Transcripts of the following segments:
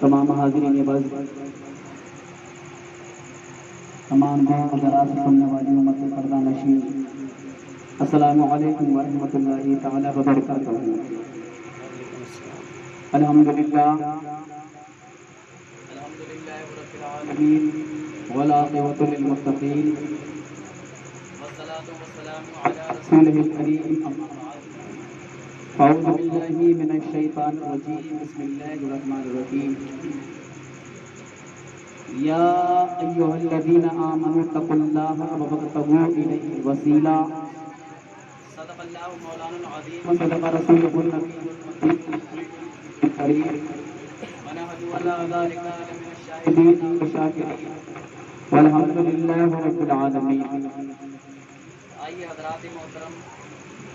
تمام حاضرین بس، تمام حضرات سننے والی امت پردہ نشین، السلام علیکم ورحمۃ اللہ تعالی وبرکاتہ۔ الحمدللہ رب العالمین والعاقبۃ للمتقین والصلاۃ والسلام علی رسولہ الکریم، اما بعد، اعوذ باللہ من الشیطان الرجیم، بسم اللہ الرحمن الرحیم۔ یا ایھا الذین آمنوا اتقوا اللہ وابتغوا الیہ الوسیلہ، صدق اللہ مولانا العظیم وصدق رسولہ النبی الکریم، ونحن علی ذلک من الشاہدین والشاکرین والحمد للہ رب العالمین۔ آئیے حضرات محترم،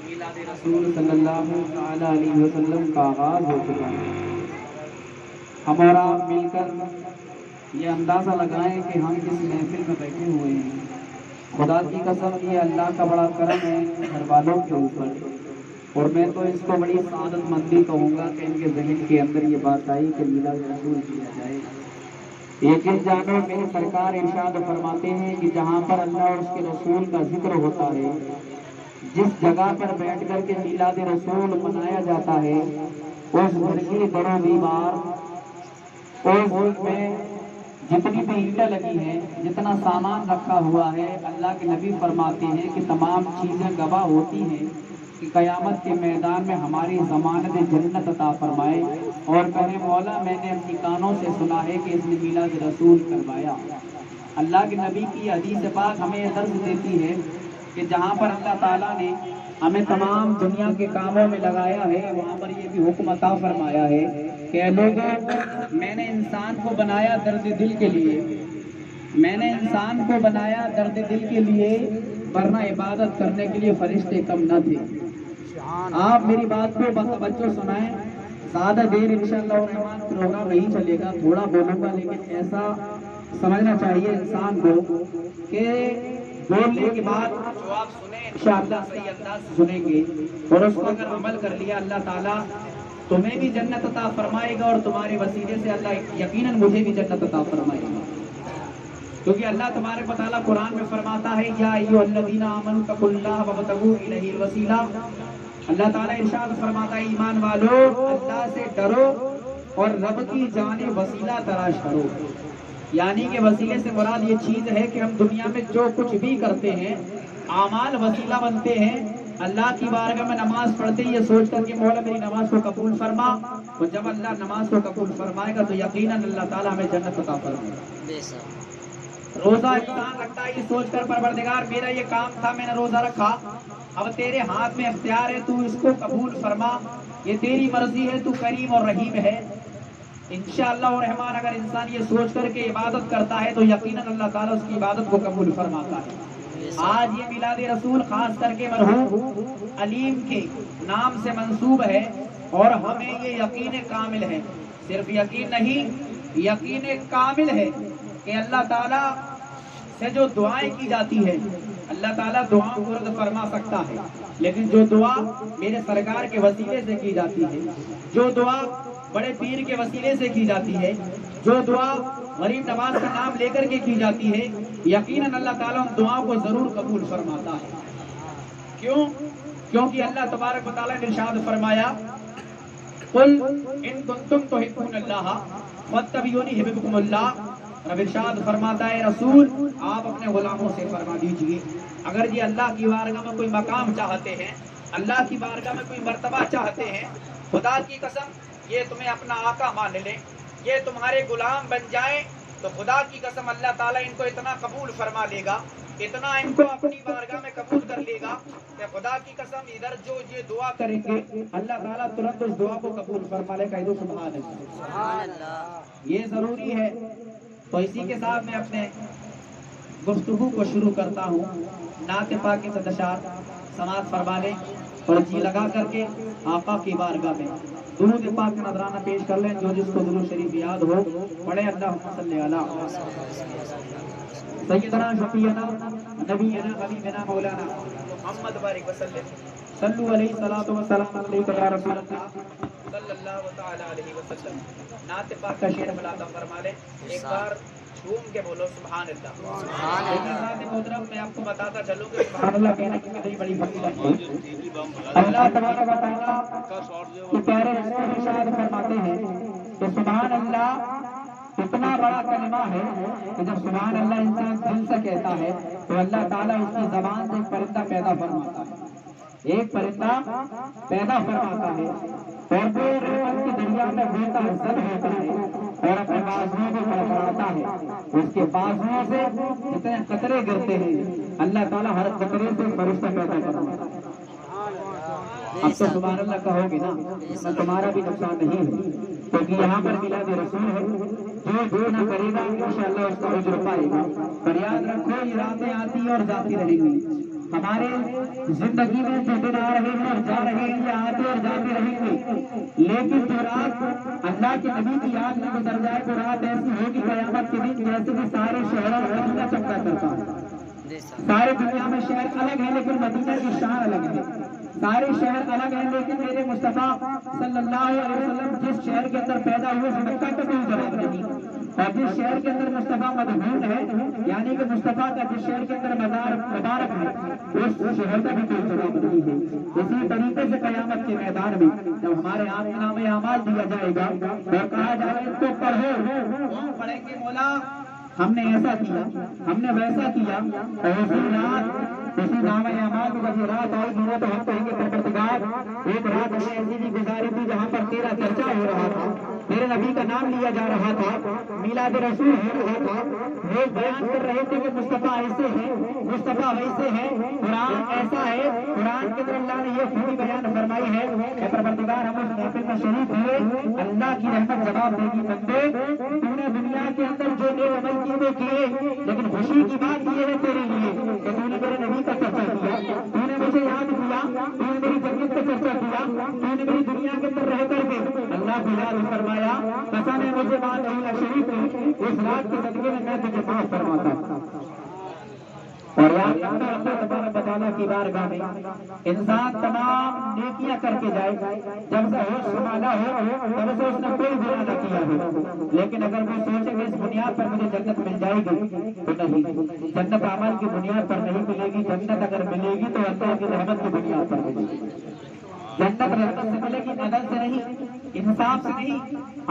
میلاد رسول صلی اللہ تعالی علیہ وسلم کا آغاز ہو چکا ہے۔ ہم اور آپ مل کر یہ اندازہ لگائیں کہ ہم کس محفل میں بیٹھے ہوئے ہیں۔ خدا کی قسم یہ اللہ کا بڑا کرم ہے گھر والوں کے اوپر، اور میں تو اس کو بڑی سعادت مندی کہوں گا کہ ان کے ذہن کے اندر یہ بات آئی کہ میلاد رسول کیا جائے۔ یقین جانو میرے سرکار ارشاد فرماتے ہیں کہ جہاں پر اللہ اور اس کے رسول کا ذکر ہوتا ہے، جس جگہ پر بیٹھ کر کے میلاد رسول منایا جاتا ہے، اس گھر کی در و دیوار، اس ملک میں جتنی بھی اینٹیں لگی ہیں، جتنا سامان رکھا ہوا ہے، اللہ کے نبی فرماتے ہیں کہ تمام چیزیں گواہ ہوتی ہیں کہ قیامت کے میدان میں ہماری ضمانت جنت عطا فرمائے، اور کہے مولا میں نے اپنی کانوں سے سنا ہے کہ اس نے میلاد رسول کروایا۔ اللہ کے نبی کی حدیث پاک ہمیں یہ درس دیتی ہے کہ جہاں پر اللہ تعالیٰ نے ہمیں تمام دنیا کے کاموں میں لگایا ہے، وہاں پر یہ بھی حکم عطا فرمایا ہے کہ اے لوگوں، میں نے انسان کو بنایا درد دل کے لیے، میں نے انسان کو بنایا درد دل کے لیے، ورنہ عبادت کرنے کے لیے فرشتے کم نہ تھے۔ آپ میری بات کو بتوجہ سنائیں، زیادہ دیر انشاءاللہ الرحمن پروگرام نہیں چلے گا، تھوڑا بولوں گا، لیکن ایسا سمجھنا چاہیے انسان کو کہ بولنے کے بعد جو آپ سنیں انشاءاللہ صحیح انداز سے سنیں گے، اور اس کو اگر عمل کر لیا اللہ تعالیٰ تمہیں بھی جنت عطا فرمائے گا، اور تمہارے وسیلے سے اللہ یقیناً مجھے بھی جنت عطا فرمائے گا۔ کیونکہ اللہ تبارک و تعالیٰ قرآن میں فرماتا ہے یا ایھا الذین آمنوا اتقوا اللہ وابتغوا الیہ الوسیلہ، اللہ تعالیٰ ارشاد فرماتا ہے ایمان والو اللہ سے ڈرو اور رب کی جانب وسیلہ تلاش کرو۔ یعنی کہ وسیلے سے مراد یہ چیز ہے کہ ہم دنیا میں جو کچھ بھی کرتے ہیں، اعمال وسیلہ بنتے ہیں۔ اللہ کی بارگاہ میں نماز پڑھتے یہ سوچ کر کہ مولا میری نماز کو قبول فرما، اور جب اللہ نماز کو قبول فرمائے گا تو یقیناً اللہ تعالیٰ ہمیں جنت عطا فرمائے گا۔ روزہ انسان رکھتا ہے یہ سوچ کر پروردگار میرا یہ کام تھا، میں نے روزہ رکھا، اب تیرے ہاتھ میں اختیار ہے، تو اس کو قبول فرما، یہ تیری مرضی ہے، تو کریم اور رحیم ہے۔ انشاءاللہ الرحمن اگر انسان یہ سوچ کر کے عبادت کرتا ہے تو یقیناً اللہ تعالیٰ اس کی عبادت کو قبول فرماتا ہے۔ آج یہ میلاد رسول خاص کر کے مرحوم علیم کے نام سے منسوب ہے، اور ہمیں یہ یقین کامل ہے، صرف یقین نہیں یقین کامل ہے کہ اللہ تعالیٰ سے جو دعائیں کی جاتی ہے، اللہ تعالیٰ دعاؤں کو رد فرما سکتا ہے، لیکن جو دعا میرے سرکار کے وسیلے سے کی جاتی ہے، جو دعا بڑے پیر کے وسیلے سے کی جاتی ہے، جو دعا غریب نواز کا نام لے کر کے کی جاتی ہے، یقیناً اللہ تعالیٰ ان دعاؤں کو ضرور قبول فرماتا ہے۔ کیوں؟ کیونکہ اللہ تبارک و تعالیٰ نے ارشاد فرمایا قل ان کنتم تحبون اللہ فاتبعونی یحببکم اللہ۔ رب ارشاد فرماتا ہے رسول آپ اپنے غلاموں سے فرما دیجئے اگر یہ اللہ کی بارگاہ میں کوئی مقام چاہتے ہیں، اللہ کی بارگاہ میں کوئی مرتبہ چاہتے ہیں، خدا کی قسم یہ تمہیں اپنا آقا مان لیں، یہ تمہارے غلام بن جائیں، تو خدا کی قسم اللہ تعالیٰ ان کو اتنا قبول فرما لے گا، اتنا ان کو اپنی بارگاہ میں قبول کر لے گا کہ خدا کی قسم ادھر جو یہ دعا کریں گے اللہ تعالیٰ ترنت اس دعا کو قبول فرما لے گا۔ سبحان اللہ، یہ ضروری ہے۔ تو اسی کے ساتھ میں اپنے گفتگو کو شروع کرتا ہوں۔ نعت پاک سے اشعار سماعت فرما لیں اور جی لگا کر کے آقا کی بارگاہ میں درود پاک کا نذرانہ پیش کر لیں۔ جو جس کو درود شریف یاد ہو پڑھے اللہم صلی علی سیدنا شفیعنا نبینا حبیبنا مولانا محمد بارک وسلم صلو علیہ الصلوۃ والسلام علیک یا رسول اللہ صلی اللہ تعالی علیہ وسلم نعت پاک کا شعر ملاتا فرما لیں، ایک بار جھوم کے بولو سبحان اللہ۔ لیکن محترم میں آپ کو بتاتا چلوں کہ سبحان اللہ کہنے کی کتنی بڑی فضیلت ہے۔ اللہ تبارک و تعالیٰ کے پیارے رسول ارشاد فرماتے ہیں کہ سبحان اللہ اتنا بڑا کلمہ ہے کہ جب سبحان اللہ انسان دل سے کہتا ہے تو اللہ تعالیٰ اس کی زبان سے ایک پرندہ پیدا فرماتا ہے، ایک پرندہ پیدا فرماتا ہے اور وہ رحمت کے دریا میں بے تعزل ہوتا ہے اور اپنے بازوؤں کو کڑکڑاتا ہے، اس کے بازوؤں سے جتنے قطرے گرتے ہیں اللہ تعالیٰ ہر قطرے سے فرشتہ پیدا فرماتا ہے۔ اب تو سبحان اللہ کہو گے نا، اس میں تمہارا بھی نقصان نہیں ہے کیونکہ یہاں پر میلاد رسول ہے، جو نہ کرے گا انشاءاللہ اس کا اجر پائے گا۔ پر یاد رکھو یہ راتیں آتی اور جاتی رہیں گی، ہمارے زندگی میں جو دن آ رہے ہیں اور جا رہے ہیں یہ آتے اور جاتے رہیں گے، لیکن جو رات اللہ کے نبی کی یاد میں گزر جائے تو رات ایسی ہوگی قیامت کے دن جیسے کہ سارے شہروں میں مدینہ چمکا کرتا ہے۔ سارے دنیا میں شہر الگ ہے لیکن مدینہ کی شان الگ ہے، سارے شہر الگ ہیں لیکن میرے مصطفیٰ صلی اللہ علیہ وسلم جس شہر کے اندر پیدا ہوئے مکہ کا کوئی جواب نہیں، اور جس شہر کے اندر مصطفیٰ مدفون ہے یعنی کہ مصطفیٰ کا جس شہر کے اندر مزار مبارک ہے اس شہر کا بھی کوئی جواب نہیں ہے۔ اسی طریقے سے قیامت کے میدان میں جب ہمارے ہاتھ میں نام اعمال دیا جائے گا اور کہا جائے اس کو پڑھو، پڑھیں گے مولا ہم نے ایسا کیا ہم نے ویسا کیا، اور اسی نام اعمال کو جب یہ رات آئے گی تو ہم کہیں گے پروردگار ایک رات ہمیں ایسی بھی گزاری تھی جہاں پر تیرا چرچا ہو رہا تھا، میرے نبی کا نام لیا جا رہا تھا، میلاد رسول ہو رہا تھا، لوگ بیان کر رہے تھے کہ مصطفیٰ ایسے ہیں مصطفیٰ ویسے ہیں، قرآن ایسا ہے، قرآن کے اندر اللہ نے یہ خوبی بیان فرمائی ہے کہ پروردگار ہم اس محفل میں شریک ہوئے، اللہ کی رحمت جواب دے گی بندے تو نے دنیا کے اندر جو نیک عمل کیے وہ کیے، لیکن خوشی کی بات یہ ہے تیرے لیے کہ تو نے میرے نبی کا چرچا کیا، تو نے مجھے یاد کیا، تو نے میری جنت کا چرچا کیا، تو نے میری دنیا کے اندر رہ کر کے اللہ کو یاد فرمایا، قسم ہے مجھے بات نہیں شریف کی اس رات کے صدقے میں تجھے معاف فرماتا۔ اور یاد رکھنا اللہ تبارک و تعالیٰ کی بارگاہ میں انسان تمام نیکیاں کر کے جائے، جب سے ہوش سنبھالا ہو تب سے اس نے کوئی گناہ نہ کیا ہو، لیکن اگر وہ سوچے کہ اس بنیاد پر مجھے جنت مل جائے گی تو نہیں، جنت عمل کی بنیاد پر نہیں ملے گی، جنت اگر ملے گی تو اللہ کی رحمت کی بنیاد پر ملے گی، جنت رحمت سے ملے گی، عدل سے نہیں، انصاف سے نہیں۔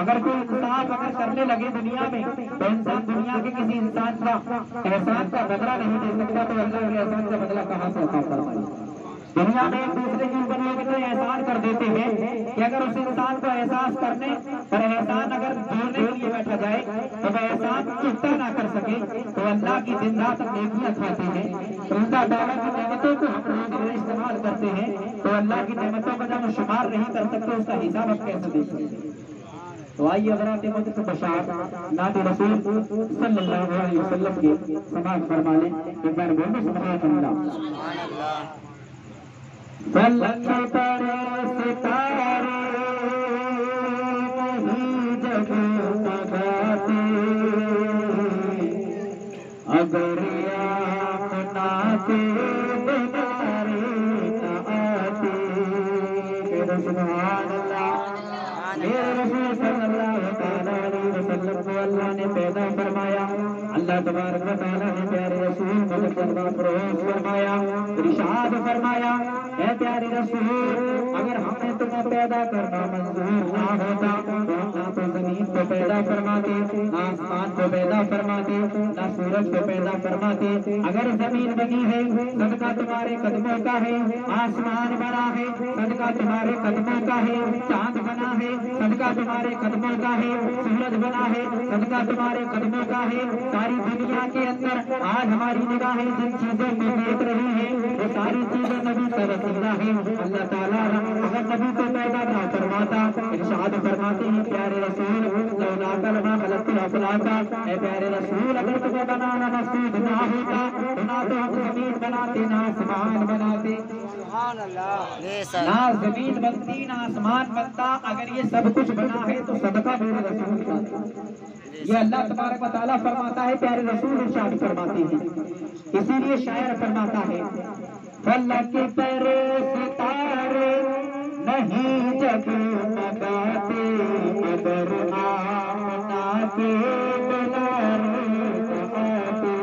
اگر کوئی انصاف اگر کرنے لگے دنیا میں تو انسان دنیا کے کسی انسان کا احسان کا بدلہ نہیں دے سکتا، تو اللہ کے احسان کا بدلہ کہاں سے عطا فرمائے؟ دنیا میں ایک دوسرے کے اوپر لوگ اتنے احسان کر دیتے ہیں کہ اگر اس انسان کو احساس کرنے پر احسان اگر جوڑنے کے لیے بیٹھا جائے تو وہ احسان چکتا نہ کر سکے، تو اللہ کی دن رات نیکیاں کھاتے ہیں، اللہ تعالیٰ کی نعمتوں کو ہم لوگ استعمال کرتے ہیں تو اللہ کی نعمتوں کا جب شمار نہیں کر سکتے اس کا حساب اب کیسے دے سکتے؟ تو آئیے حضرات مجھ سے بشار نعت رسول صلی اللہ علیہ وسلم کے سماعت فرما لیں، ایک بار بولو سبحان اللہ۔ فلک پر ستارے نہیں جگمگاتے، اگر آپ ناتے بنارے نہ آتے۔ سبحان اللہ، میرے رسول صلی اللہ تعالیٰ علیہ وسلم کو اللہ نے پیدا فرمایا، اللہ تبارک و تعالیٰ نے پیارے رسول کو جلوہ فروز فرمایا، ارشاد فرمایا اے پیارے رسول اگر ہم نے تمہیں پیدا کرنا منظور نہ ہوتا تو نہ تو زمین کو پیدا فرماتے، نہ آسمان کو پیدا فرماتے، نہ سورج کو پیدا فرماتے۔ اگر زمین بنی ہے صدقہ تمہارے قدموں کا ہے، آسمان بنا ہے صدقہ تمہارے قدموں کا ہے، چاند بنا ہے صدقہ تمہارے قدموں کا ہے، سورج بنا ہے صدقہ تمہارے قدموں کا ہے۔ ساری دنیا کے اندر آج ہماری نگاہیں جن چیزوں کو دیکھ رہی ہیں وہ ساری چیزیں نبی کا وسیلہ ہے۔ اللہ تعالیٰ اگر نبی کو پیدا نہ فرماتا ارشاد فرماتے ہیں پیارے رسول لولا لما خلقت الافلاک، اے پیارے رسول اگر تمہیں بنانا مقصود نہ ہوتا تو نہ تو ہم زمین بناتے نہ آسمان بناتے، نہ زمین بنتی نہ آسمان بنتا۔ اگر یہ سب کچھ بنا ہے تو صدقہ میرے رسول کا، یہ اللہ تبارک و تعالیٰ فرماتا ہے، پیارے رسول ارشاد فرماتے ہیں۔ اسی لیے شاعر فرماتا ہے فلک پر ستارے نہیں جگمگاتے اگر آمنہ کے دلارے آتے۔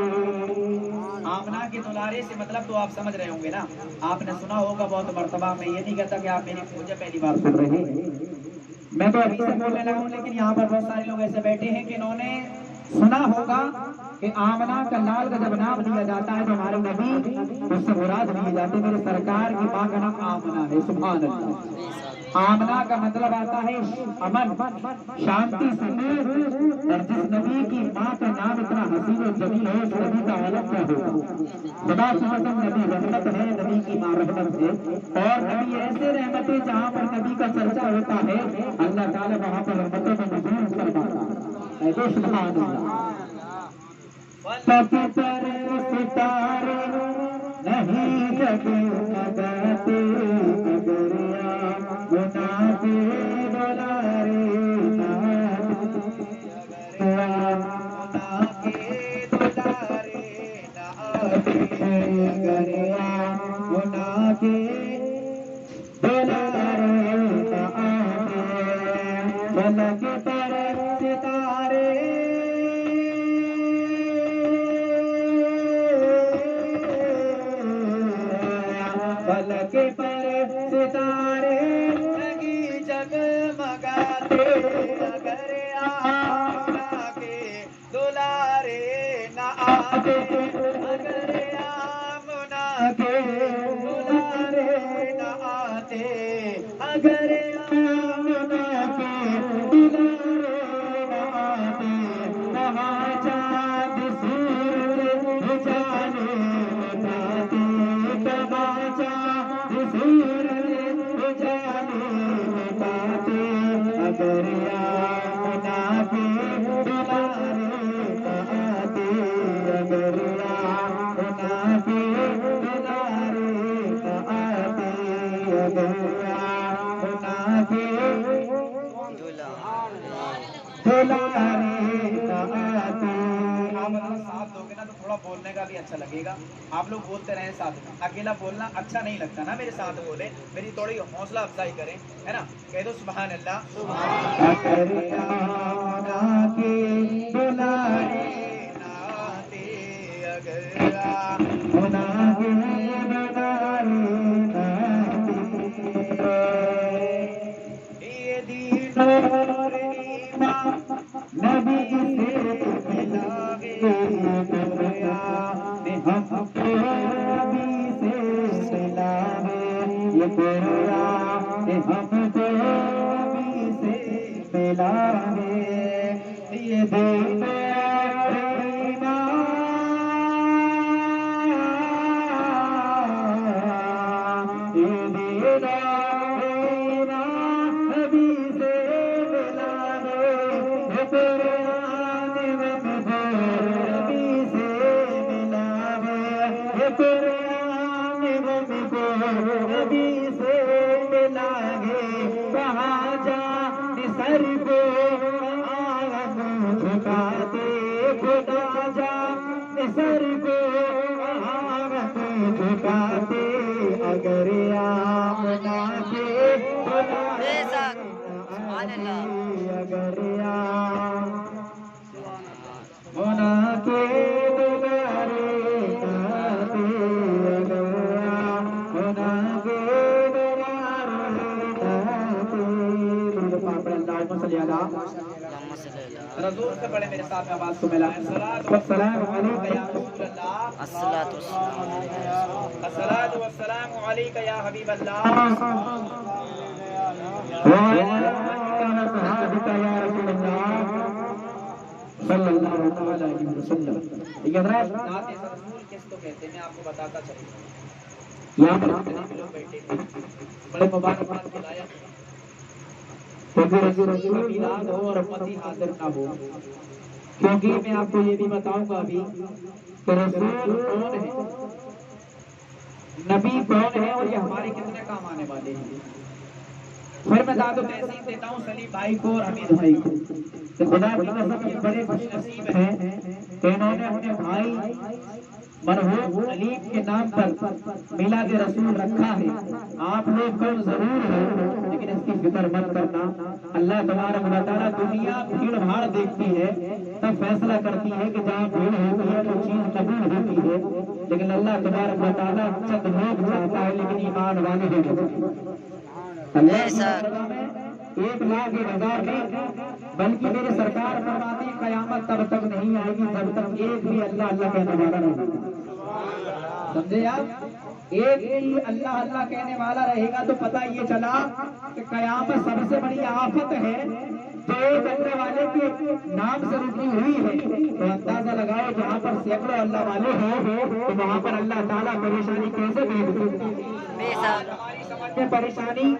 آمنہ کے دلارے سے مطلب تو آپ سمجھ رہے ہوں گے نا، آپ نے سنا ہوگا بہت مرتبہ، میں یہ نہیں کہتا کہ آپ میری مجھے پہلی بار سن رہے ہیں، میں تو ابھی سے بولنے لگا ہوں، لیکن یہاں پر بہت سارے لوگ ایسے بیٹھے ہیں کہ انہوں نے سنا ہوگا کہ آمنہ کا لال کا جب نام دیا جاتا ہے تو ہمارے نبی اس سے مراد لیے جاتے ہیں، میرے سرکار کی ماں کا نام آمنہ ہے، سبحان اللہ۔ آمنہ کا مطلب آتا ہے امن، شانتی سے۔ اور جس نبی کی ماں کا نام اتنا حسین و جمیل ہے اس نبی کا عالم کیا ہوگا؟ خدا کی قسم نبی رحمت ہے، نبی کی ماں رحمت ہے، اور نبی ایسے رحمت ہے جہاں پر نبی کا چرچا ہوتا ہے اللہ تعالیٰ وہاں پر رحمتوں کا نزول فرماتا ہے۔ سبحان اللہ۔ فلک پر ستارے نہیں جگمگاتے اگر آمنہ کے دلارے نہ آتے، اگر آمنہ کے دلارے نہ آتے، فلک پر ستارے فلک پر ستارے نہیں جگمگاتے اگر آمنہ کے دلارے نہ آتے، اگر آمنہ کے دلارے نہ آتے، اگر آمنہ کے دلارے نہ آتے، وہاں چاند سورج جانے بتاتے، کہاں چاند سورج جانے بتاتے، اگر آمنہ کے دلارے نہ آتے، اگر آمنہ کے دلارے نہ آتے، اگر آمنہ کے دلارے نہ آتے۔ آپ اگر ساتھ دو گے نا تو تھوڑا بولنے کا بھی اچھا لگے گا، آپ لوگ بولتے رہیں ساتھ میں، اکیلا بولنا اچھا نہیں لگتا نا، میرے ساتھ بولے، میری تھوڑی حوصلہ افزائی کریں، ہے نا، کہہ دو سبحان اللہ۔ اگر آمنہ کے دلارے نہ آتے، اگر آمنہ کے دلارے نہ آتے، یہ دین اور ایمان نبی سے ملا گے، قرآن ہم کو نبی سے ملا گے، یہ قرآن ہم کو نبی سے ملا گے، یہ دین اور ایمان، یہ دین اور ایمان نبی سے ملا گے، قرآن ہم کو نبی سے ملا گے، قرآن ہم کو نبی سے ملا گے، کہاں جا سر کو آنگن جھکاتے، خدا جا سر کو آنگن جھکاتے، اگر آمنہ کے دلارے نہ آتے، اگر آمنہ کے دلارے نہ آتے، اگر آمنہ کے دلارے نہ آتے۔ میرے پاپ اللہم صلی اللہ رسول سے پڑھے میرے ساتھ میں آواز کو ملائیں، الصلاۃ والسلام علیک یا رسول اللہ، الصلاۃ والسلام علیک یا حبیب اللہ، وعلی آلک وصحبک یا رسول اللہ صلی اللہ تعالی علیہ وسلم۔ حضرات ذات رسول کس کو کہتے ہیں میں آپ کو بتاتا چلوں، یہاں پر جتنے بھی لوگ بیٹھے ہیں بڑے مبارکباد کے لائق ہیں، رسول کا میلاد ہو اور امتی حاضر نہ ہو، کیونکہ میں آپ کو یہ بھی بتاؤں گا ابھی کہ رسول کون ہے، نبی کون ہے، اور یہ ہمارے کتنے کام آنے والے ہیں۔ پھر میں داد و تحسین دیتا ہوں سلیم بھائی کو اور حمید بھائی کو کہ خدا کی قسم یہ بڑے خوش نصیب ہیں کہ انہوں نے اپنے بھائی مرحوم علی کے نام پر میلاد رسول رکھا ہے. آپ لوگ کم ضرور ہو لیکن اس کی فکر مت کرنا. اللہ تبارک و تعالیٰ دنیا بھیڑ بھاڑ دیکھتی ہے تب فیصلہ کرتی ہے کہ جہاں بھیڑ ہوتی ہے تو چیز قبول ہوتی ہے. لیکن اللہ تبارک و تعالیٰ چند لوگ چاہتا ہے لیکن ایمان والے ہوتے ہیں. اللہ کی درگاہ میں 1,01,000 نہیں بلکہ میرے سرکار فرماتے ہیں قیامت تب تک نہیں آئے گی جب تک ایک بھی اللہ اللہ کہنے والا نہیں ہوگا. سمجھے آپ؟ ایک بھی اللہ اللہ کہنے والا رہے گا تو پتہ یہ چلا کہ قیامت سب سے بڑی آفت ہے جو ایک اللہ والے کے نام سے رکی ہوئی ہے. تو اندازہ لگاؤ جہاں پر سینکڑوں اللہ والے ہوں تو وہاں پر اللہ تعالیٰ پریشانی کیسے بھیج سکتے ہیں. ہماری سمجھ میں پریشانی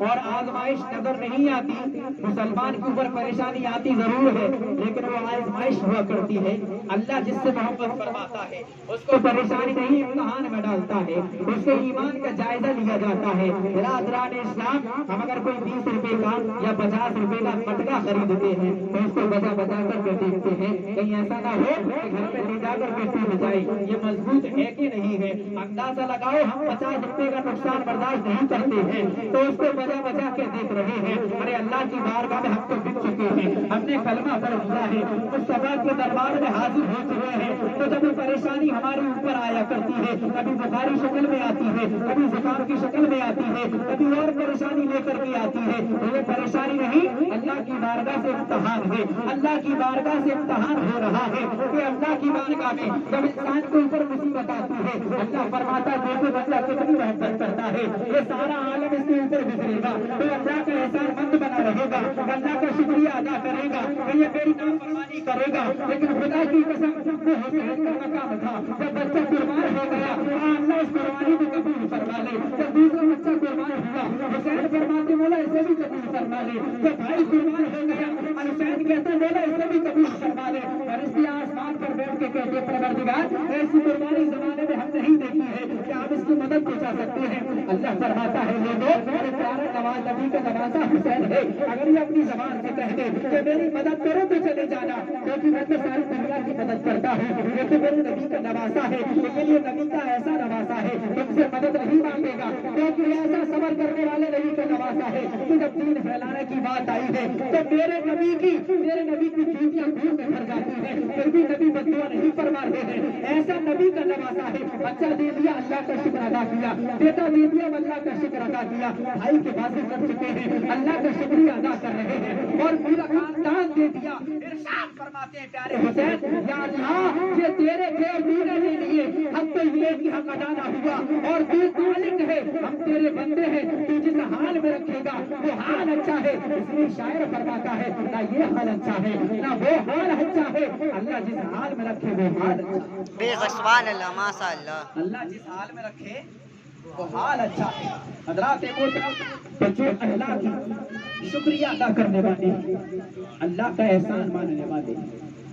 اور آزمائش نظر نہیں آتی. مسلمان کے اوپر پریشانی آتی ضرور ہے لیکن وہ آزمائش ہوا کرتی ہے. اللہ جس سے محبت فرماتا ہے اس کو پریشانی نہیں امتحان میں ڈالتا ہے. اس کے ایمان کا جائزہ لیا جاتا ہے. برادران اسلام ہم اگر کوئی 20 روپے کا یا 50 روپے کا مٹکا خریدتے ہیں تو اس کو بجا بجا کر کے دیکھتے ہیں کہیں ایسا نہ ہو کہ گھر پہ لے جا کر کے ٹوٹ جائے. یہ مضبوط ہے کہ نہیں ہے؟ اندازہ لگاؤ ہم 50 روپے کا نقصان برداشت نہیں کرتے ہیں تو اس کو بجا بجا کے دیکھ رہے ہیں. ارے اللہ کی بارگاہ میں ہم تو بک چکے ہیں, ہم نے کلمہ پڑھ لیا ہے, اس سبا کے دربار میں حاضر ہو چکے ہیں. تو جب پریشانی ہمارے اوپر آیا کرتی ہے کبھی بخاری شکل میں آتی ہے, کبھی زکام کی شکل میں آتی ہے, کبھی اور پریشانی لے کر کے آتی ہے. یہ پریشانی نہیں اللہ کی بارگاہ سے امتحان ہے. اللہ کی بارگاہ سے امتحان ہو رہا ہے کہ اللہ کی بارگاہ میں جب انسان کے اوپر مصیبت آتی ہے اللہ فرماتا ہے دیکھو بندہ کتنی محبت کرتا ہے, یہ سارا عالم اس کے اوپر گزرے گا تو اللہ کا احسان مند بنا رہے گا, اللہ کا شکریہ ادا کرے گا کہ یہ میری نافرمانی کرے گا. لیکن خدا کی قسم وہ حسین کا مقام تھا جب بچہ قربان ہو گیا اللہ اس قربانی کو قبول فرما لے. جب دوسرا بچہ قربان ہوا حسین فرماتے مولا اسے بھی قبول فرما لے. جب بھائی قربان ہو گیا حسین کہتا مولا اسے بھی قبول فرما لے. اور اس لیے آسمان پر بیٹھ کے کہتے پروردگار ایسی قربانی زمانے میں ہم نہیں دیکھی ہے کہ آپ اس کی مدد پہنچا سکتے ہیں. اللہ فرماتا ہے لوگوں پیارا نواز نبی کا نوازا حسین ہے, اگر یہ اپنی زبان سے کہہ دے کہ میری مدد کرو تو چلے جانا کیونکہ میں تو ساری دنیا کی مدد کرتا ہوں, یہ تو میرے نبی کا نوازا ہے. لیکن یہ نبی کا ایسا نوازا ہے تم سے مدد نہیں مانگے گا کیونکہ یہ ایسا صبر کرنے والے نبی کا نوازا ہے کہ جب دین پھیلانے کی بات آئی ہے تو میرے نبی کی چوٹیاں خون میں بھر جاتی ہیں پھر بھی نبی بددعا نہیں فرما رہے ہیں. ایسا نبی کا نوازا ہے. بچہ دے دیا اللہ کا شکر ادا کیا, بیٹا دے دیا اللہ کا شکر ادا کیا, بھائی کے باتیں کر چکے ہیں اللہ کا شکریہ ادا کر رہے ہیں اور پورا خاندان دے دیا. ارشاد فرماتے ہیں پیارے حسین یا اللہ یہ تیرے تھے اور تو نے لے لیے, ہم تو یہ کی حق ادا نہ ہوا اور تو مالک ہے, ہم تیرے بندے ہیں, تو جس حال میں رکھے گا وہ حال اچھا ہے. اس لیے شاعر فرماتا ہے نہ یہ حال اچھا ہے نہ وہ حال اچھا ہے, اللہ جس حال میں رکھے وہ حال اچھا ہے. بے سبحان اللہ ماشاء اللہ. اللہ جس حال میں رکھے وہ حال اچھا ہے. حضرات بچوں اللہ کی شکریہ ادا کرنے والے اللہ کا احسان ماننے والے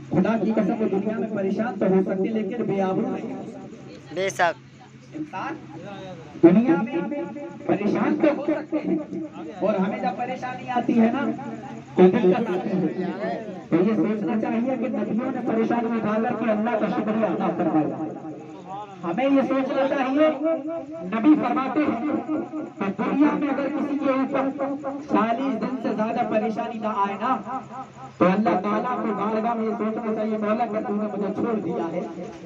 خدا کی قسم وہ دنیا میں پریشان تو ہو سکتے لیکن بے آبرو نہیں ہو سکتے. بے شک انسان دنیا میں پریشان تو ہو سکتے ہیں اور ہمیں جب پریشانی آتی ہے نا تو دقت آتی ہے تو یہ سوچنا چاہیے کہ نبیوں نے پریشانی نکال کر کے اللہ کا شکریہ ادا کروایا. ہمیں یہ سوچنا چاہیے نبی فرماتے ہیں کہ دنیا میں اگر کسی کے اوپر 40 دن سے زیادہ پریشانی نہ آئے نا تو اللہ تعالیٰ کو بارگاہ میں یہ سوچنا چاہیے مولا کہ تو نے مجھے چھوڑ دیا ہے,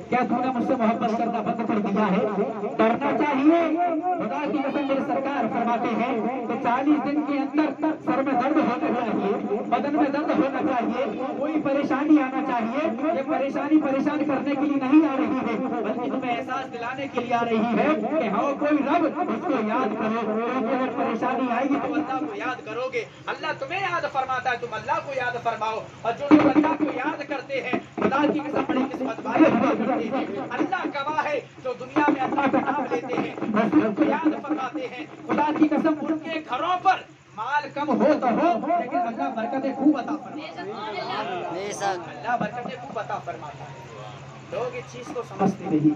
کیا تو نے مجھ سے محبت کرنا بند کر دیا ہے. ڈرنا چاہیے. خدا کی قسم میرے سرکار فرماتے ہیں کہ 40 دن کے اندر سر میں درد ہونا چاہیے, بدن میں درد ہونا چاہیے, کوئی پریشانی آنا چاہیے. یہ پریشانی پریشان کرنے کے لیے نہیں آ رہی ہے بلکہ تمہیں احساس دلانے کے لیے آ رہی ہے کہ ہاں کوئی رب اس کو یاد کرو, کیونکہ اگر پریشانی آئے گی تو اللہ کو یاد کرو گے. اللہ تمہیں یاد فرماتا ہے, تم اللہ کو یاد فرماؤ. اور جو لوگ اللہ کو یاد کرتے ہیں خدا کی قسم بڑی قسمت والے ہوا کرتے ہیں. اللہ گواہ ہے جو دنیا میں اللہ کا نام لیتے ہیں رسول کو یاد فرماتے ہیں. خدا کی قسم ان کے گھروں پر مال کم ہو تو ہو لیکن اللہ برکتیں خوب عطا فرماتا ہے. اللہ برکتیں خوب عطا فرماتا ہے. لوگ اس چیز کو سمجھتے نہیں.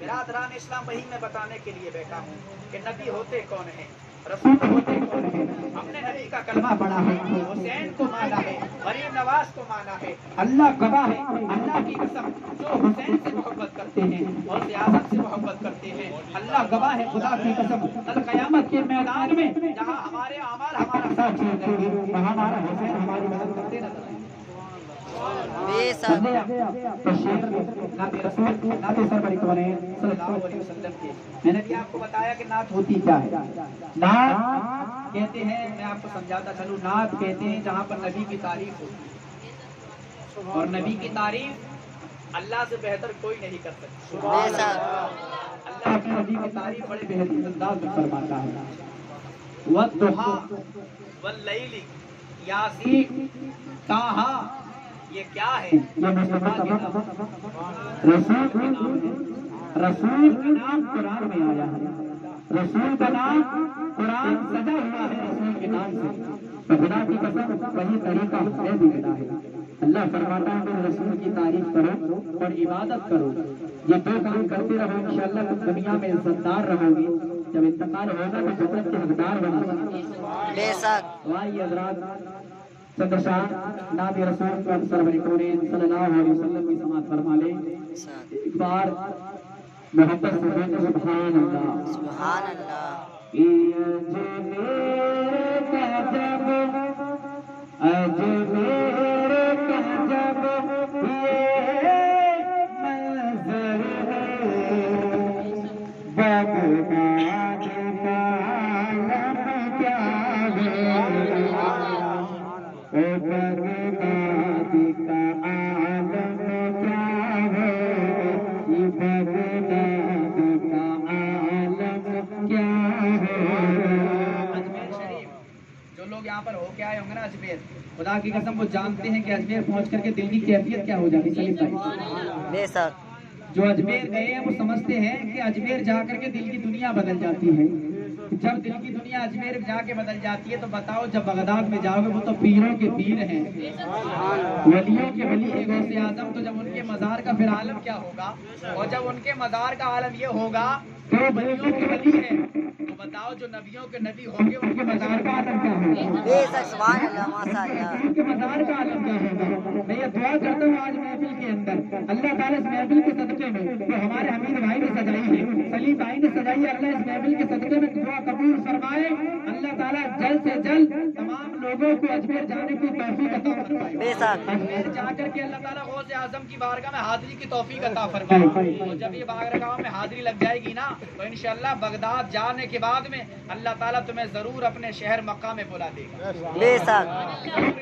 برادران اسلام وہی میں بتانے کے لیے بیٹھا ہوں کہ نبی ہوتے کون ہیں, رسول ہوتے کون ہیں. ہم نے نبی کا کلمہ پڑھا ہے, حسین کو مانا ہے, غریب نواز کو مانا ہے. اللہ گواہ ہے, اللہ کی قسم جو حسین سے محبت کرتے ہیں اور سیاست سے محبت کرتے ہیں, اللہ گواہ ہے خدا کی قسم, کل قیامت کے میدان میں جہاں ہمارے اعمال ہمارا ساتھ چھوڑ دیں گے وہاں ہمارا حسین ہماری مدد کرتے نظر آئیں گے. بے شک تو شیر نعت رسول نعت سرور کونین صلی اللہ علیہ وسلم کے, میں نے بھی آپ کو بتایا کہ نعت ہوتی کیا ہے. نعت کہتے ہیں, میں آپ کو سمجھاتا چلوں, نعت کہتے ہیں جہاں پر نبی کی تعریف ہوتی ہے, اور نبی کی تعریف اللہ سے بہتر کوئی نہیں کر سکتا. بے شک اللہ اپنے نبی کی تعریف بڑے بہترین انداز میں فرماتا ہے. وَالضُّحَىٰ وَاللَّيْلِ یاسین طٰہٰ, یہ کیا ہے؟ یہ مصطفیٰ کے نام, رسول کے نام ہے. رسول کا نام قرآن میں آیا ہے, رسول کا نام قرآن سجا ہوا ہے رسول کے نام سے. تو خدا کی قسم وہی طریقہ ہے بھی ملا ہے. اللہ فرماتا ہے کہ رسول کی تعریف کرو اور عبادت کرو, یہ دو کام کرتے رہو انشاءاللہ تم دنیا میں عزت دار رہو گے, جب انتقال ہوگا تو جنت کے حقدار بنو گے. بے شک آئیے حضرات چند شاہ نعت رسول سرور کونین صلی اللہ علیہ وسلم کی سماعت فرما لیں. ایک بار محبت سے بولیں سبحان اللہ. سبحان اللہ. اجمیر کا جب یہ منظر ہے, بغداد کا عالم کیا ہے, بغداد کا عالم کیا ہے, یہ بغداد کا عالم کیا ہے. اجمیر شریف جو لوگ یہاں پر ہو کے آئے ہوں گے نا اجمیر, خدا کی قسم وہ جانتے ہیں کہ اجمیر پہنچ کر کے دل کی کیفیت کیا ہو جاتی ہے. بے شک جو اجمیر گئے ہیں وہ سمجھتے ہیں کہ اجمیر جا کر کے دل کی دنیا بدل جاتی ہے. جب دل کی دنیا اجمیر جا کے بدل جاتی ہے تو بتاؤ جب بغداد میں جاؤ گے وہ تو پیروں کے پیر ہیں, ولیوں کے ولی ہیں, غوث اعظم, تو جب ان کے مزار کا پھر عالم کیا ہوگا, اور جب ان کے مزار کا عالم یہ ہوگا کہ وہ ولیوں کے ولی ہیں, تو بتاؤ جو نبیوں کے نبی ہوں گے ان کے مزار کا عالم کیا ہوگا. بے شک سبحان اللہ ماشاء اللہ. ان کے مزار کا عالم کیا ہوگا. میں یہ دعا کرتا ہوں آج محفل کے اندر اللہ تعالیٰ اس محفل کے صدقے میں جو ہمارے حمید بھائی نے سجائی ہے, سلیم بھائی نے سجائی ہے, اللہ اس محفل کے صدقے میں دعا قبول فرمائے. اللہ تعالیٰ جلد سے جلد تمام لوگوں کو اجمیر جانے کی توفیق عطا فرمائے. بے شک اجمیر جا کر کے اللہ تعالیٰ غوث اعظم کی بارگاہ میں حاضری کی توفیق عطا فرمائے. اور جب یہ بارگاہ میں حاضری لگ جائے گی نا تو انشاءاللہ بغداد جانے کے بعد میں اللہ تعالیٰ تمہیں ضرور اپنے شہر مکہ میں بلا دے گا. بے شک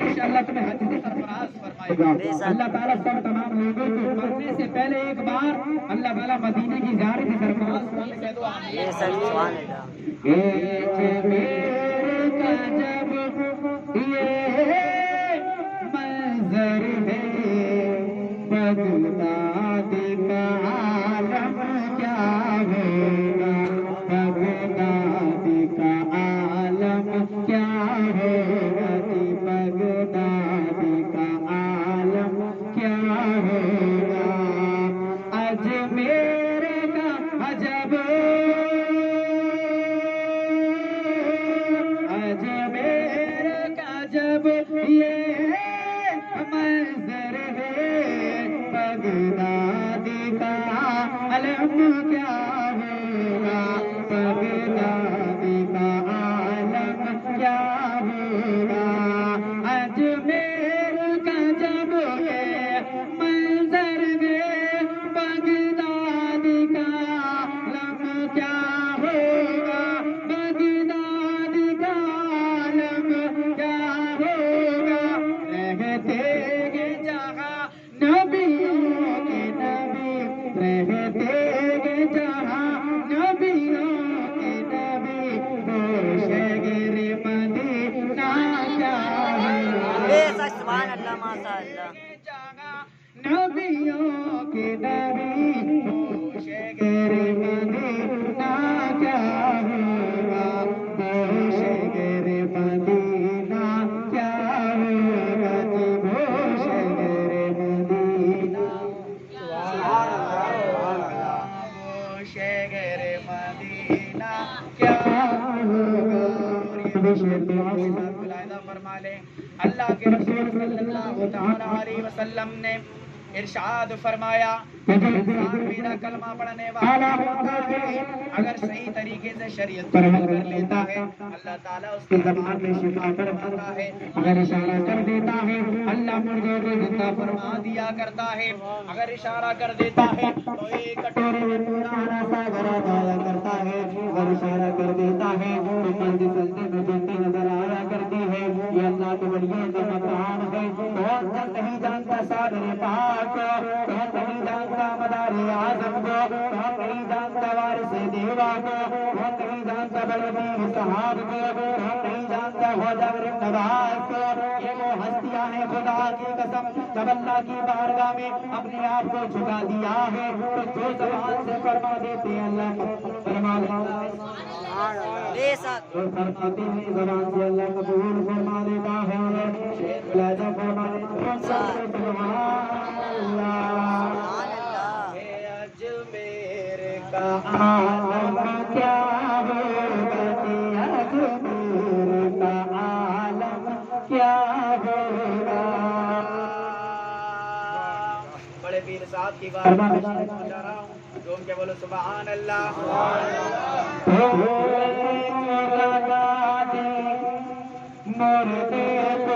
انشاءاللہ تمہیں حج سے سرفراز فرمائے گا. اللہ تعالیٰ سب تمام لوگوں کو مرنے سے پہلے ایک بار اللہ تعالیٰ مدینے کی زیارت کی سرفراز فرمائے. کہہ دو آمین. بے شک سبحان اللہ. کا جب یہ منظر ہے, بغداد کا عالم کیا ہوگا, بغداد کا عالم کیا ہوگا, بغداد کا عالم کیا ہوگا. اجمیر کا عجب, اجمیر کا جب یہ منظر ہے, بغداد کا عالم کیا ہوگا, بغداد کا عالم کیا ہوگا. اجمیر کا جب یہ منظر ہے, بغداد کا عالم کیا ہوگا, بغداد کا عالم کیا ہوگا. رہتے گے جہاں نبیوں کے نبی, رہتے گے جہاں نبیوں کے نبی, شہر مدینہ کیا ہوگا. بے شک سبحان اللہ ماشاء اللہ. نبیوں کے نبی, شہر مدینہ کیا ہوگا, شہر مدینہ کیا ہوگا, شہر مدینہ, شہر مدینہ کیا ہوگا. فرما لیں اللہ کے رسول صلی اللہ تعالی علیہ وسلم نے ارشاد فرمایا کہ جو انسان میرا کلمہ پڑھنے والا ہوتا ہے اگر صحیح طریقے سے شریعت پر عمل کر لیتا ہے اللہ تعالیٰ اس کی زبان میں شفا فرماتا ہے. اگر اشارہ کر دیتا ہے اللہ مردوں کو زندہ فرما دیا کرتا ہے. اگر اشارہ کر دیتا ہے تو ایک کٹورے میں پرانا سا گھڑا دایا کرتا ہے. اگر اشارہ کر دیتا ہے تو مسجد سجدے میں جنتی نظر آیا کرتی ہے. یہ اللہ کے ولیوں کا مقام ہے. بہت جلد نہیں جانتا صادر پاک کو, بہت نہیں جانتا مدار اعظم کو, بہت نہیں جانتا وارث دیوا کو, بہت نہیں جانتا بڑے پیر صاحب کو, بہت نہیں جانتا خواجہ غریب نواز کو. یہ وہ ہستیاں ہیں خدا کی قسم جب اللہ کی بارگاہ میں اپنے آپ کو جھکا دیا ہے تو جو زبان سے فرما دیتے ہیں اللہ فرما لیتا ہے. بے شک جو فرماتے ہیں زبان سے اللہ قبول فرما لیتا ہے. شیخ بلاجہ فرما لیتا ہے سبحان اللہ. اجمیر کا عالم کیا ہوگا جی, اجمیر کا عالم کیا ہوگا. بڑے پیر صاحب کی بارگاہ میں شریف پہنچا رہا ہوں. تم کے بولو سبحان اللہ. لگا دے مردے کو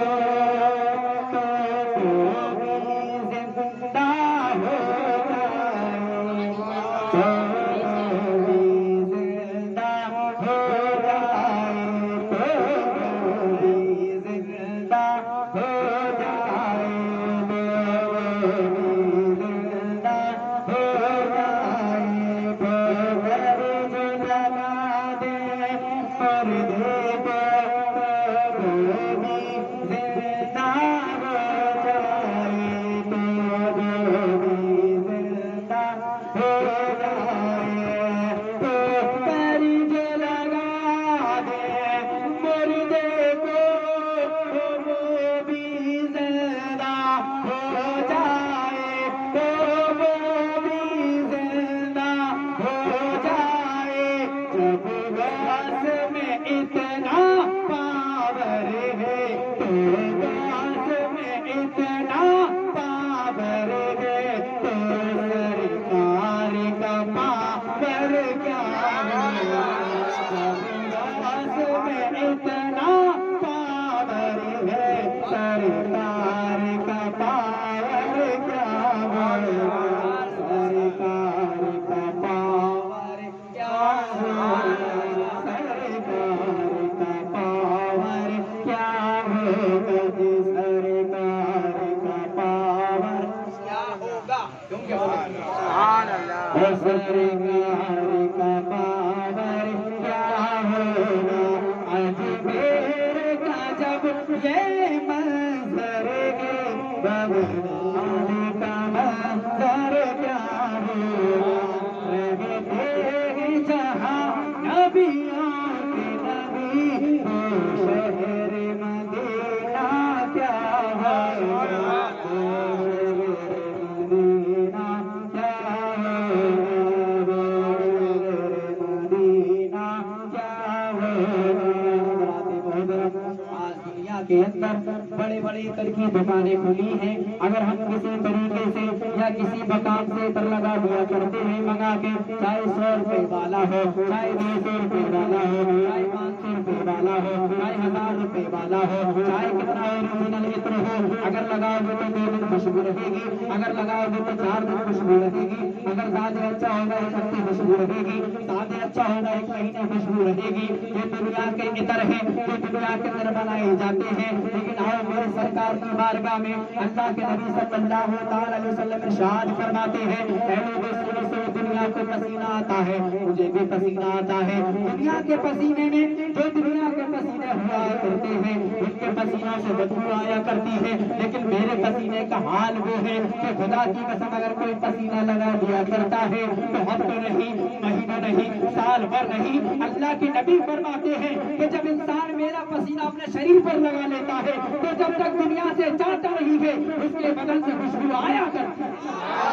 بڑی بڑی ترکی دکانیں کھلی ہیں. اگر ہم کسی طریقے سے یا کسی مقام سے پر لگا دیا کرتے ہیں منگا کے, چاہے 100 روپے والا ہو, چاہے 200 روپے والا ہو, چاہے 500 روپے والا ہو, چاہے 1000 روپے والا ہو, چاہے کتنا اوریجنل عطر ہو, اگر لگاؤ گے تو 2 دن خوشبو رہے گی, اگر لگاؤ گے تو 4 دن خوشبو رہے گی, اگر زیادہ اچھا ہوگا 1 ہفتے خوشبو رہے گی, زیادہ اچھا ہوگا 1 مہینے خوشبو رہے گی. یہ دنیا کے عطر ہیں جو دنیا کے اندر بنائے جاتے ہیں. لیکن آؤ میرے سرکار کی بارگاہ میں اللہ کے نبی صلی اللہ تعالی علیہ وسلم ارشاد فرماتے ہیں, اے لوگوں سنو سنو, دنیا کو پسینہ آتا ہے, مجھے بھی پسینہ آتا ہے. دنیا کے پسینے میں جو دنیا کے پسینے ہوا کرتے ہیں ان کے پسینوں سے بدبو آیا کرتی ہے, لیکن میرے پسینے کا حال وہ ہے کہ خدا کی قسم اگر کوئی پسینہ لگا دیا کرتا ہے تو ہفتوں نہیں, مہینوں نہیں, سال بھر نہیں. اللہ کے نبی فرماتے ہیں کہ جب انسان میرا پسینہ اپنے شریر پر لگا لیتا ہے تو جب تک دنیا سے جاتا نہیں ہے اس کے بدن سے خوشبو آیا کرتی ہے.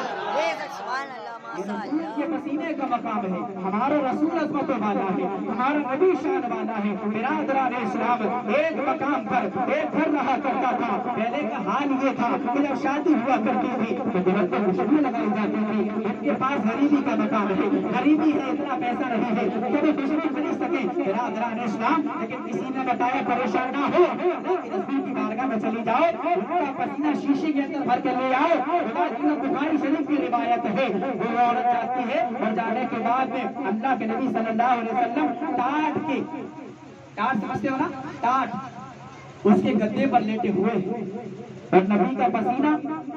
سبحان اللہ ماشاء اللہ کے پسینے کا مقام ہے. ہمارا رسول عظمت والا ہے, ہمارا نبی شان والا ہے. برادران اسلام, ایک مقام پر ایک گھر رہا کرتا تھا. پہلے کا حال یہ تھا کہ جب شادی ہوا کرتی تھی تو دلہن کو خوشبو لگائی جاتی تھی. ان کے پاس غریبی کا مقام ہے, غریبی ہے, اتنا پیسہ نہیں ہے کہ وہ خوشبو خرید سکے. برادران اسلام, لیکن کسی نے بتایا پریشان نہ ہو, اللہ کے رسول کی بارگاہ میں چلی جاؤ, ان کا پسینہ شیشے کے اندر بھر کے لے آؤ. بخاری شریف کی روایت ہے, وہ عورت جاتی ہے اور جانے کے بعد میں اللہ کے نبی صلی اللہ علیہ وسلم ٹاٹ سمجھتے ہو نا, ٹاٹ اس کے گدے پر لیٹے ہوئے ہیں اور نبی کا پسینہ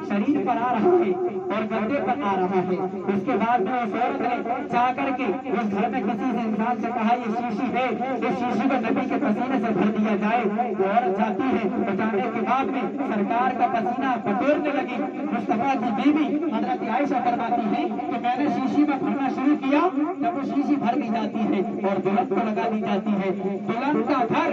شریر پر آ رہا ہے اور گدے پر آ رہا ہے. اس کے بعد میں اس عورت نے جا کر کے اس گھر میں کسی سے انسان سے کہا یہ شیشی ہے, اس شیشی کو نبی کے پسینے سے بھر دیا جائے. وہ عورت جاتی ہے اور جانے کے بعد میں سرکار کا پسینہ بٹورنے لگی. مصطفیٰ کی بیوی حضرت عائشہ فرماتی ہے کہ میں نے شیشی میں بھرنا شروع کیا, جب وہ شیشی بھر دی جاتی ہے اور دلہن کو لگا دی جاتی ہے. دلہن کا گھر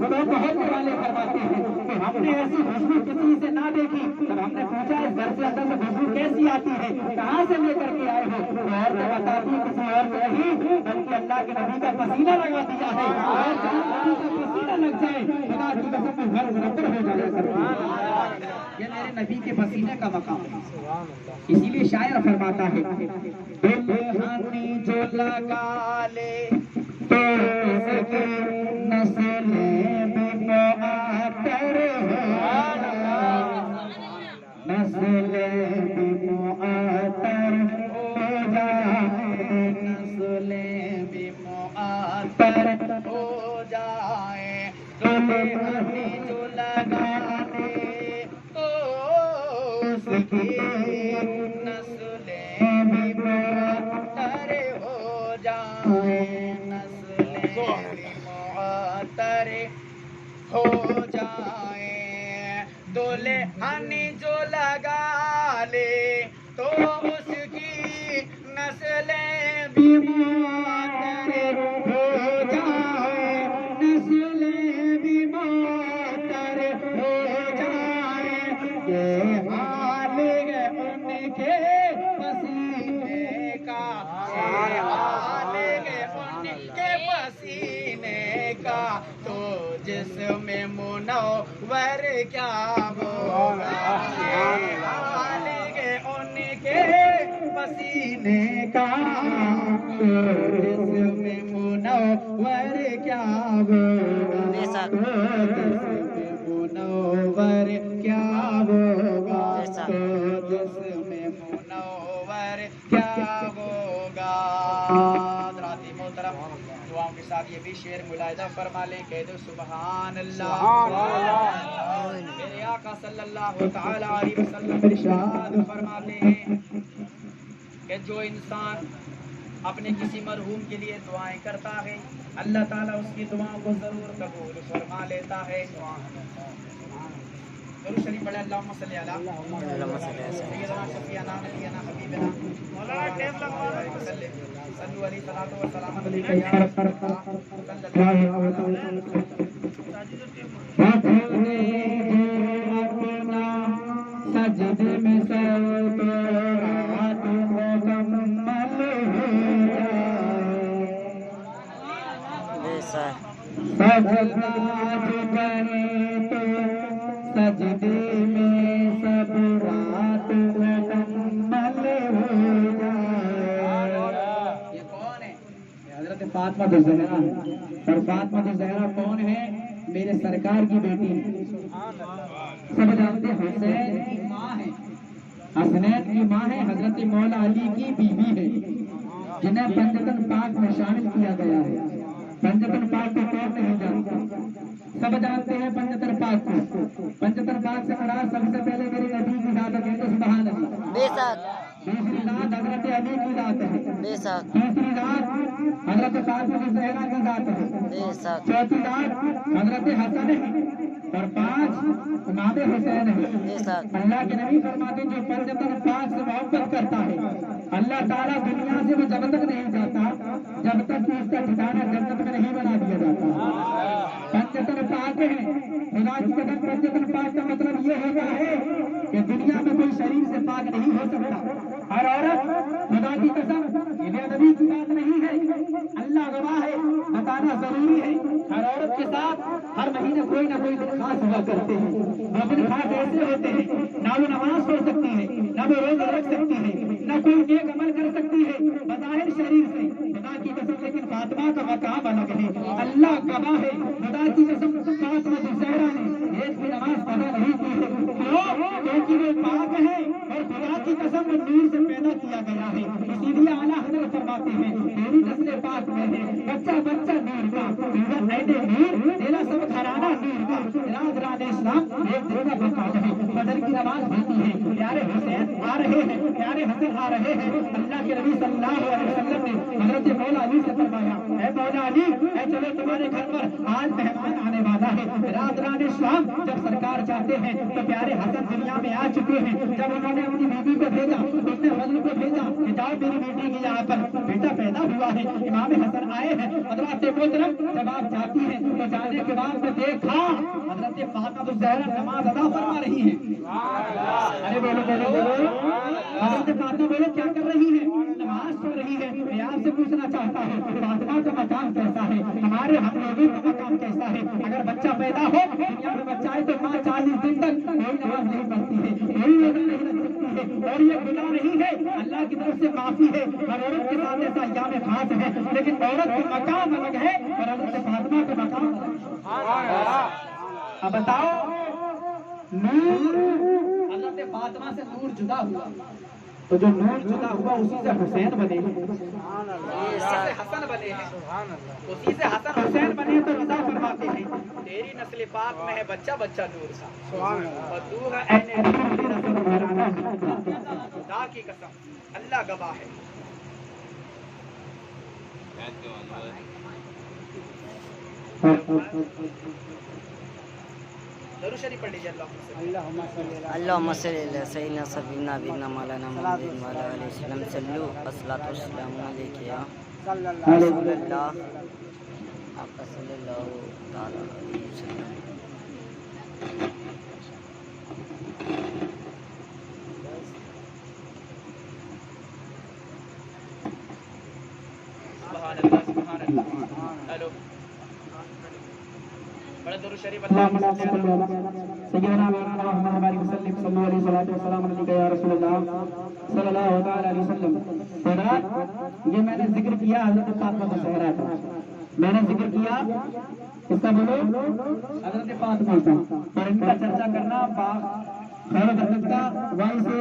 بہت والے فرماتے ہیں کہ ہم نے ایسی خوشبو کسی سے نہ دیکھی. جب ہم نے پوچھا اس گھر سے اندر سے خوشبو کیسی آتی ہے, کہاں سے لے کر کے آئے ہو, اور تو بتاتی کسی اور سے نہیں بلکہ اللہ کے نبی کا پسینہ لگا دیا ہے. اور جہاں نبی کا پسینہ لگ جائے خدا کی قسم گھر منور ہو جایا کرتا ہے. یہ میرے نبی کے پسینے کا مقام ہے. اسی لیے شاعر فرماتا ہے دلہنی جو لگا لے تو اس کی نسلیں بھی معطر نسلیں بھی معطر ہو جائیں, نسلیں بھی معطر ہو جائیں. دلہنی جو لگانے تو اس کی نسلیں بھی معطر ہو جائیں, نسلیں بھی معطر ہو جائیں. دلہن جو لگا لے تو اس کی نسلیں بھی معطر ہو جائیں, نسلیں بھی معطر ہو جائیں. یہ حال ہے ان کے پسینے کا, یہ حال ہے ان کے پسینے کا, تو جسم منور کیا ہوگا. یہ حال ہے ان کے پسینے کا, تو جسم منور کیا ہوگا, تو جسم منور کیا ہوگا, تو جسم منور کیا ہوگا. حضرات محترم, دعاؤں کے ساتھ یہ بھی شعر ملاحظہ فرما لیں, کہہ دو سبحان اللہ. میرے آقا صلی اللہ تعالی علیہ وسلم ارشاد فرماتے ہیں کہ جو انسان اپنے کسی مرحوم کے لیے دعائیں کرتا ہے اللہ تعالیٰ اس کی دعاؤں کو ضرور قبول فرما لیتا ہے. درود شریف پڑھے, اللہم صلی علی سیدنا شفیعنا نبینا حبیبنا مولانا ٹیپ لگوا وسلم صلو علیہ الصلوۃ والسلام علیکم یا رسول اللہ. سجدے میں سر تو رات مکمل ہو جائے, سجدہ جو کرے تو سجدے میں سب رات مکمل ہو جائے. یہ کون ہے؟ حضرت فاطمہ الزہرا ہے. اور فاطمہ الزہرا کون ہے؟ میرے سرکار کی بیٹی ہے. سب جانتے حسین کی ماں ہے, حسنین کی ماں ہے, حضرت مولا علی کی بیوی ہے, جنہیں پنجتن پاک میں شامل کیا گیا ہے. پنجتن پاک کو کون نہیں جانتا؟ سب جانتے ہیں پنجتن پاک کو. پنجتن پاک سے مراد سب سے پہلے میرے نبی کی ذات ہے, سبحان اللہ. دوسری ذات حضرت علی کی ذات ہے, تیسری ذات حضرت فاطمہ الزہرا کی ذات ہے, چوتھی ذات حضرت حسن ہے, اور پانچ امام حسین ہے. اللہ کے نبی فرماتے جو پنجتن پاک سے محبت کرتا ہے اللہ تعالیٰ دنیا سے وہ جب تک نہیں جاتا جب تک کہ اس کا ٹھکانہ جنت میں نہیں بنا دیا جاتا. پنجتن پاک ہے, خدا کی قدم. پنجتن پاک کا مطلب یہ ہوتا ہے کہ دنیا میں کوئی شریر سے پاک نہیں ہو سکتا. ہر عورت خدا کی قسم یہ بے ادبی کی بات نہیں ہے, اللہ گواہ ہے, بتانا ضروری ہے. ہر عورت کے ساتھ ہر مہینے کوئی نہ کوئی دن خاص ہوا کرتے ہیں. وہ دن خاص ایسے ہوتے ہیں نہ وہ نماز پڑھ سکتی ہے, نہ وہ روزہ رکھ سکتی ہے, نہ کوئی نیک عمل کر سکتی ہے بظاہر شریر سے, خدا کی قسم. لیکن فاطمہ کا مقام الگ ہے, اللہ گواہ ہے, خدا کی قسم. فاطمہ زہرا نے ایک بھی نماز پڑھا نہیں کی ہے. کیوں؟ کیونکہ وہ پاک ہے اور خدا کی قسم وہ نور سے پیدا کیا گیا ہے. اسی لیے اعلیٰ حضرت فرماتے ہیں میری نسل پاک میں ہے بچہ بچہ نور کا, نور تیرا سب گھرانہ نور کا. راز اسلام ایک دن کا مقام ہے. فجر کی نماز ہوتی ہے, پیارے حسین آ رہے ہیں, پیارے حسن آ رہے ہیں. اللہ کے نبی صلی اللہ علیہ وسلم نے حضرت مولا علی سے فرمایا اے مولا علی, اے چلو تمہارے گھر پر آج مہمان آنے والا ہے. رات شام جب سرکار چاہتے ہیں تو پیارے حسن دنیا میں آ چکے ہیں. جب انہوں نے اپنی بیوی کو بھیجا, اپنے فضل کو بھیجا کہ جاؤ میری بیٹی کی یہاں پر بیٹا پیدا ہوا ہے, امام حسن آئے ہیں. حضرت محترم جب آپ جاتی ہیں تو جانے کے بعد میں دیکھا حضرت فاطمہ الزہرا نماز ادا فرما رہی ہیں. ارے بولو بولو بولو, حضرت فاطمہ بولو کیا کر رہی ہے؟ نماز پڑھ رہی ہے. میں آپ سے پوچھنا چاہتا ہوں فاطمہ کا مقام کیسا ہے, ہمارے ہم لوگوں کا مقام کیسا ہے؟ اگر بچہ پیدا ہو دنیا میں بچہ ہے تو ماں 40 دن تک کوئی نماز نہیں پڑھتی ہے, کوئی روزہ نہیں رکھ سکتی ہے, اور یہ گناہ نہیں ہے, اللہ کی طرف سے معافی ہے. ہر عورت کے ساتھ ایسا ایام خاص ہے, لیکن عورت کا مقام الگ ہے اور حضرت فاطمہ کا مقام الگ ہے. اب بتاؤ, نور حضرت فاطمہ سے نور جدا ہوا تو جو نور جدا ہوا اسی سے حسین بنے, اسی سے حسن بنے ہیں, اسی سے حسن حسین بنے. تو رضا فرماتے ہیں تیری نسل پاک میں ہے بچہ بچہ نور کا, اور تو ہے اے نور تیرا سب گھرانہ. خدا کی قسم اللہ گواہ ہے. درود شریف پڑھ لیجیے. اللہم صلی علی سیدنا سیدنا بنا مولانا محمد وعلی آلہ وسلم صلو الصلاۃ والسلام علیک یا رسول اللہ آپ صلی اللہ تعالی علیہ وسلم. سبحان اللہ سبحان اللہ. ہیلو بڑا درود شریف. اللہم صلی علی سیدنا محمد وعلی وسلم صلی علیہ وسلم والسلام علیک یا رسول اللہ صلی اللہ تعالی علیہ وسلم. حضرات یہ میں نے ذکر کیا حضرت فاطمہ الزہرا کا, میں نے ذکر کیا اس کا بولو حضرت فاطمہ کا, اور ان کا چرچا کرنا خیر و برکت کا وہیں سے